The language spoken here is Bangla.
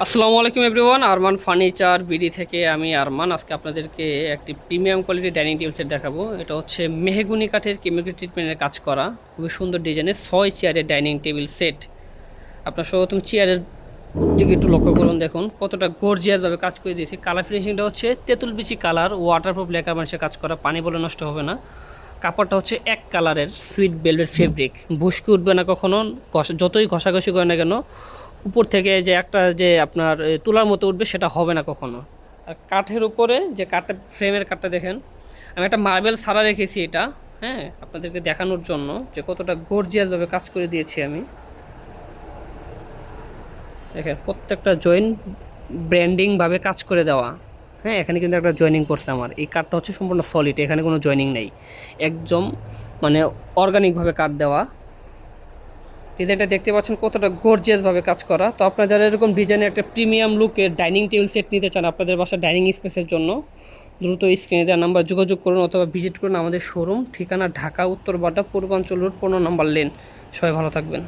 আসসালামু আলাইকুম এভরিওয়ান, আরমান ফার্নিচার বিডি থেকে আমি আরমান। আজকে আপনাদেরকে একটি premium quality dining table set দেখাবো। এটা হচ্ছে মেহগুনি কাঠের কেমিক্যাল ট্রিটমেন্টের কাজ করা খুবই সুন্দর ডিজাইনের 6 চেয়ারের ডাইনিং টেবিল সেট। আপনার সর্বপ্রথম চেয়ারের দিকে একটু লক্ষ্য করুন, দেখুন কতটা গর্জিয়াসভাবে কাজ করে দিয়েছি। কালার ফিনিশিংটা হচ্ছে তেঁতুল বিচি কালার, ওয়াটারপ্রুফ লেকার মানুষের কাজ করা, পানি বলে নষ্ট হবে না। কাপড়টা হচ্ছে এক কালারের সুইট বেলভেট ফেব্রিক, বুশকি উঠবে না কখনো, যতই ঘষাঘষি করে না কেন উপর থেকে যে একটা যে আপনার তুলার মতো উঠবে সেটা হবে না কখনো। আর কাঠের উপরে যে কাঠটা, ফ্রেমের কাঠটা দেখেন, আমি একটা মার্বেল ছাড়া রেখেছি এটা, হ্যাঁ, আপনাদেরকে দেখানোর জন্য যে কতটা গর্জিয়াসভাবে কাজ করে দিয়েছি আমি। দেখেন প্রত্যেকটা জয়েন্ট ব্র্যান্ডিংভাবে কাজ করে দেওয়া। হ্যাঁ, এখানে কিন্তু একটা জয়েনিং করছে আমার। এই কাঠটা হচ্ছে সম্পূর্ণ সলিড, এখানে কোনো জয়েনিং নেই, একদম মানে অর্গানিকভাবে কাঠ দেওয়া। ডিজাইনটা দেখতে পাচ্ছেন কতটা গর্জিয়াসভাবে কাজ করা। তো আপনারা যারা এরকম ডিজাইনের একটা প্রিমিয়াম লুকের ডাইনিং টেবিল সেট নিতে চান আপনাদের বাসার ডাইনিং স্পেসের জন্য, দ্রুত স্ক্রিনে দেওয়া নাম্বার যোগাযোগ করুন অথবা ভিজিট করুন আমাদের শোরুম। ঠিকানা ঢাকা উত্তর বাড্ডা, পূর্বাঞ্চল রোড, 15 নম্বর লেন। সবাই ভালো থাকবেন।